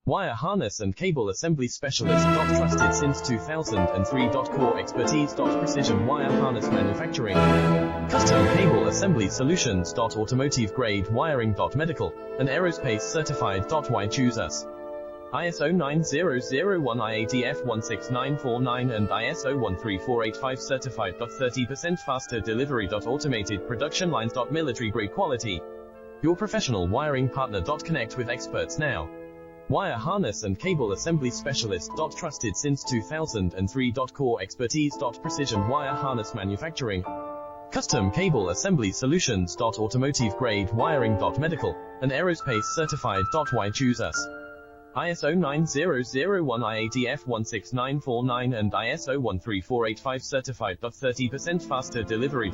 Wire harness and cable assembly specialist. Trusted since 2003. Core expertise. Precision wire harness manufacturing. Custom cable assembly solutions. Automotive grade wiring. Medical and aerospace certified. Why choose us? ISO 9001 IATF 16949 and ISO 13485 certified. 30% faster delivery. Automated production lines. Military grade quality. Your professional wiring partner. Connect with experts now. Wire harness and cable assembly specialist. Trusted since 2003. Core expertise. Precision wire harness manufacturing. Custom cable assembly solutions. Automotive grade wiring. Medical and aerospace certified. Why choose us? ISO 9001 IATF 16949 and ISO 13485 certified. 30% faster delivery.